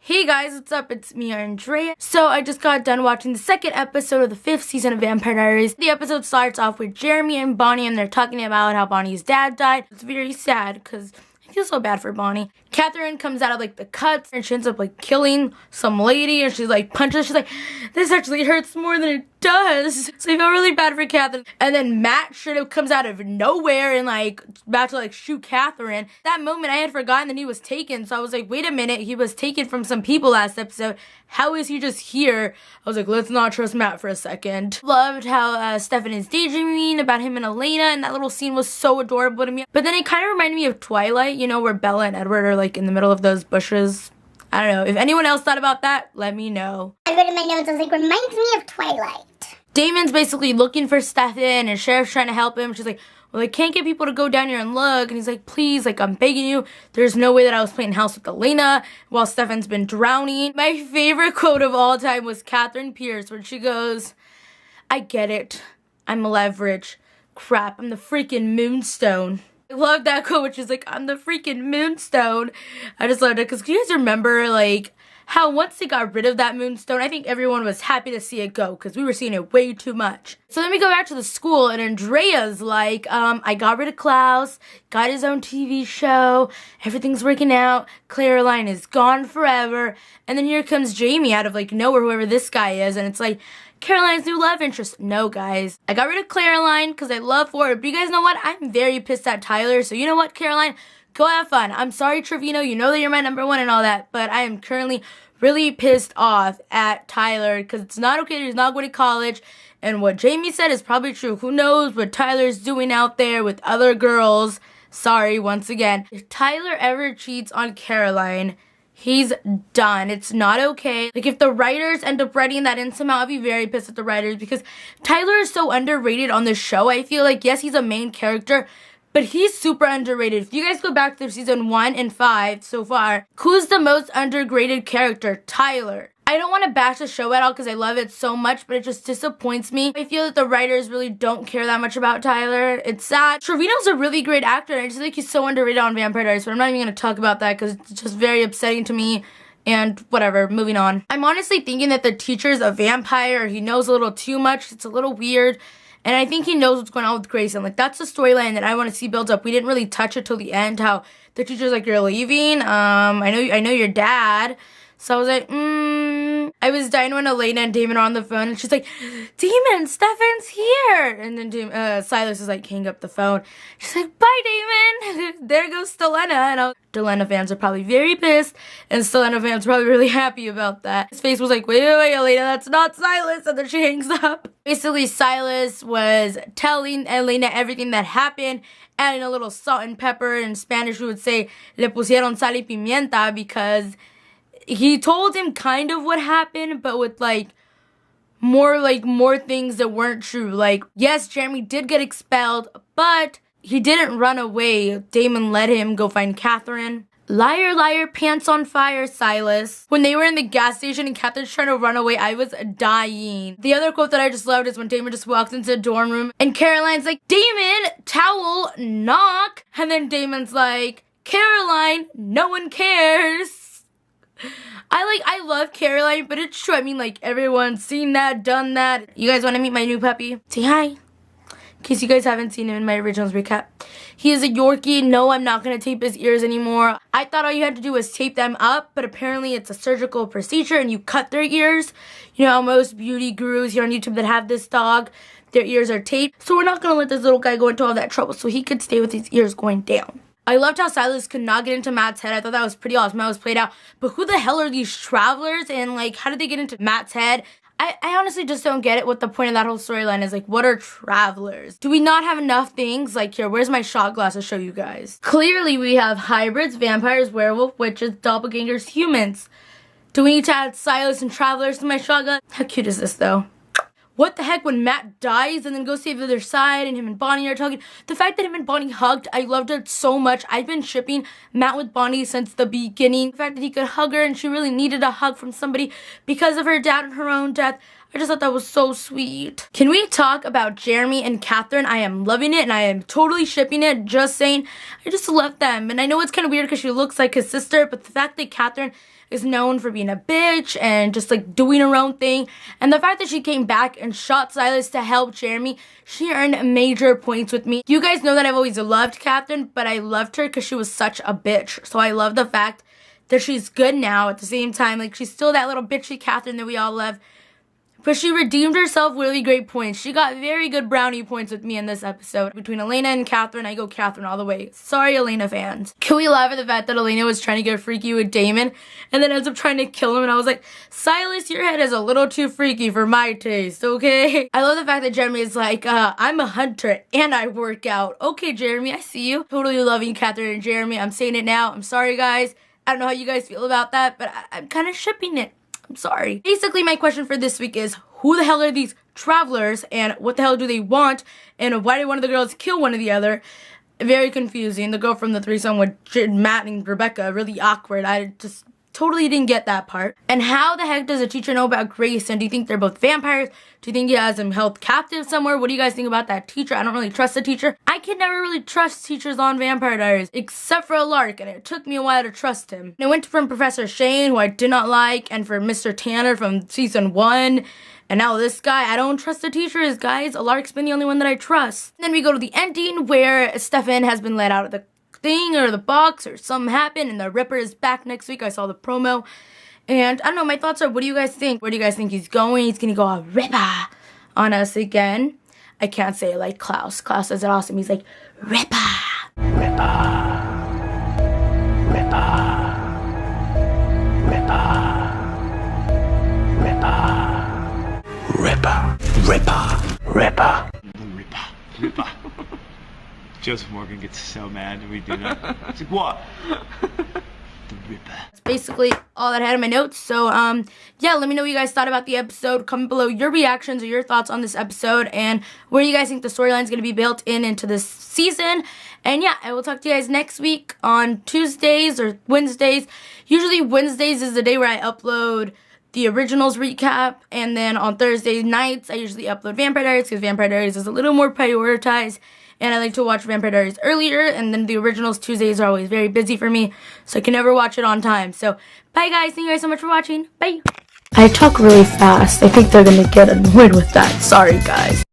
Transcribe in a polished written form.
Hey guys, what's up? It's me, Andrea. So I just got done watching the second episode of the 5th season of Vampire Diaries. The episode starts off with Jeremy and Bonnie, and they're talking about how Bonnie's dad died. It's very sad because I feel so bad for Bonnie. Catherine comes out of the cuts and she ends up killing some lady, and she's punches. She's like, this actually hurts more than it does. So I feel really bad for Catherine. And then Matt straight up comes out of nowhere and about to shoot Catherine. That moment I had forgotten that he was taken. So I was like, wait a minute, he was taken from some people last episode. How is he just here? I was like, let's not trust Matt for a second. Loved how Stefan is daydreaming about him and Elena, and that little scene was so adorable to me. But then it kind of reminded me of Twilight, where Bella and Edward are in the middle of those bushes. I don't know. If anyone else thought about that, let me know. I read in my notes, I was like, reminds me of Twilight. Damon's basically looking for Stefan, and Sheriff's trying to help him. She's like, well, I can't get people to go down here and look. And he's like, please, I'm begging you. There's no way that I was playing house with Elena while Stefan's been drowning. My favorite quote of all time was Catherine Pierce, where she goes, I get it. I'm leverage. Crap, I'm the freaking Moonstone. I love that quote, which is I'm the freaking Moonstone. I just loved it, because you guys remember, how once they got rid of that Moonstone, I think everyone was happy to see it go, because we were seeing it way too much. So then we go back to the school, and Andrea's I got rid of Klaus, got his own TV show, everything's working out, Caroline is gone forever, and then here comes Jamie out of nowhere, whoever this guy is, and it's Caroline's new love interest. No, guys. I got rid of Caroline because I love Ford. But you guys know what? I'm very pissed at Tyler. So you know what, Caroline? Go have fun. I'm sorry, Trevino. You know that you're my number one and all that. But I am currently really pissed off at Tyler because it's not okay. He's not going to college. And what Jamie said is probably true. Who knows what Tyler's doing out there with other girls? Sorry, once again. If Tyler ever cheats on Caroline, he's done. It's not okay. If the writers end up writing that in somehow, I'll be very pissed at the writers because Tyler is so underrated on the show. I feel yes, he's a main character, but he's super underrated. If you guys go back to season 1 and 5 so far, who's the most underrated character? Tyler. I don't want to bash the show at all because I love it so much, but it just disappoints me. I feel that the writers really don't care that much about Tyler. It's sad. Trevino's a really great actor, and I just think he's so underrated on Vampire Diaries, but I'm not even going to talk about that because it's just very upsetting to me. And whatever, moving on. I'm honestly thinking that the teacher's a vampire. He knows a little too much. It's a little weird. And I think he knows what's going on with Grayson. That's the storyline that I want to see build up. We didn't really touch it till the end, how the teacher's you're leaving. I know your dad. So I was I was dying when Elena and Damon are on the phone, and she's like, Damon, Stefan's here. And then Silas is hang up the phone. She's like, bye, Damon. There goes Stelena. And Stelena fans are probably very pissed, and Stelena fans are probably really happy about that. His face was wait, Elena, that's not Silas. And then she hangs up. Basically, Silas was telling Elena everything that happened, adding a little salt and pepper. In Spanish, we would say, le pusieron sal y pimienta, because he told him kind of what happened, but with more things that weren't true. Yes, Jeremy did get expelled, but he didn't run away. Damon let him go find Catherine. Liar, liar, pants on fire, Silas. When they were in the gas station and Catherine's trying to run away, I was dying. The other quote that I just loved is when Damon just walks into the dorm room and Caroline's like, Damon, towel, knock. And then Damon's like, Caroline, no one cares. I love Caroline, but it's true. I mean, everyone's seen that, done that. You guys want to meet my new puppy? Say hi. In case you guys haven't seen him in my originals recap. He is a Yorkie. No, I'm not going to tape his ears anymore. I thought all you had to do was tape them up, but apparently it's a surgical procedure and you cut their ears. You know how most beauty gurus here on YouTube that have this dog, their ears are taped. So we're not going to let this little guy go into all that trouble so he could stay with his ears going down. I loved how Silas could not get into Matt's head. I thought that was pretty awesome how it was played out. But who the hell are these travelers? And how did they get into Matt's head? I honestly just don't get it what the point of that whole storyline is. What are travelers? Do we not have enough things? Here, where's my shot glass to show you guys? Clearly we have hybrids, vampires, werewolf, witches, doppelgangers, humans. Do we need to add Silas and travelers to my shot glass? How cute is this though? What the heck, when Matt dies and then goes save the other side and him and Bonnie are talking. The fact that him and Bonnie hugged, I loved it so much. I've been shipping Matt with Bonnie since the beginning. The fact that he could hug her and she really needed a hug from somebody because of her dad and her own death. I just thought that was so sweet. Can we talk about Jeremy and Catherine? I am loving it and I am totally shipping it. Just saying, I just love them. And I know it's kind of weird because she looks like his sister, but the fact that Catherine is known for being a bitch and just like doing her own thing. And the fact that she came back and shot Silas to help Jeremy, she earned major points with me. You guys know that I've always loved Catherine, but I loved her because she was such a bitch. So I love the fact that she's good now at the same time. Like, she's still that little bitchy Catherine that we all love. But she redeemed herself with really great points. She got very good brownie points with me in this episode. Between Elena and Catherine, I go Catherine all the way. Sorry, Elena fans. Can we laugh at the fact that Elena was trying to get freaky with Damon and then ends up trying to kill him? And I was like, Silas, your head is a little too freaky for my taste, okay? I love the fact that Jeremy is like, I'm a hunter and I work out. Okay, Jeremy, I see you. Totally loving Catherine and Jeremy. I'm saying it now. I'm sorry, guys. I don't know how you guys feel about that, but I'm kind of shipping it. I'm sorry. Basically, my question for this week is, who the hell are these travelers and what the hell do they want? And why did one of the girls kill one of the other? Very confusing. The girl from the threesome with Matt and Rebecca, really awkward. I just totally didn't get that part. And how the heck does a teacher know about Grace? And do you think they're both vampires? Do you think he has them held captive somewhere? What do you guys think about that teacher? I don't really trust the teacher. I can never really trust teachers on Vampire Diaries, except for Alark, and it took me a while to trust him. And I went from Professor Shane, who I did not like, and for Mr. Tanner from season 1. And now this guy, I don't trust the teachers, guys. Alark's been the only one that I trust. And then we go to the ending where Stefan has been let out of the thing or the box or something happened and the Ripper is back next week. I saw the promo. And I don't know, my thoughts are, what do you guys think? Where do you guys think he's going? He's gonna go a Ripper on us again. I can't say it like Klaus. Klaus does it awesome. He's like, Ripper. Ripper. Ripper. Ripper. Ripper. Ripper. Ripper. Ripper. Ripper. Joseph Morgan gets so mad when we do that. It's like, what? The Ripper. That's basically all that I had in my notes. So, yeah, let me know what you guys thought about the episode. Comment below your reactions or your thoughts on this episode and where you guys think the storyline is going to be built into this season. And yeah, I will talk to you guys next week on Tuesdays or Wednesdays. Usually Wednesdays is the day where I upload the originals recap, and then on Thursday nights I usually upload Vampire Diaries because Vampire Diaries is a little more prioritized. And I like to watch Vampire Diaries earlier, and then the originals Tuesdays are always very busy for me, so I can never watch it on time. So, bye guys, thank you guys so much for watching. Bye! I talk really fast. I think they're gonna get annoyed with that. Sorry guys.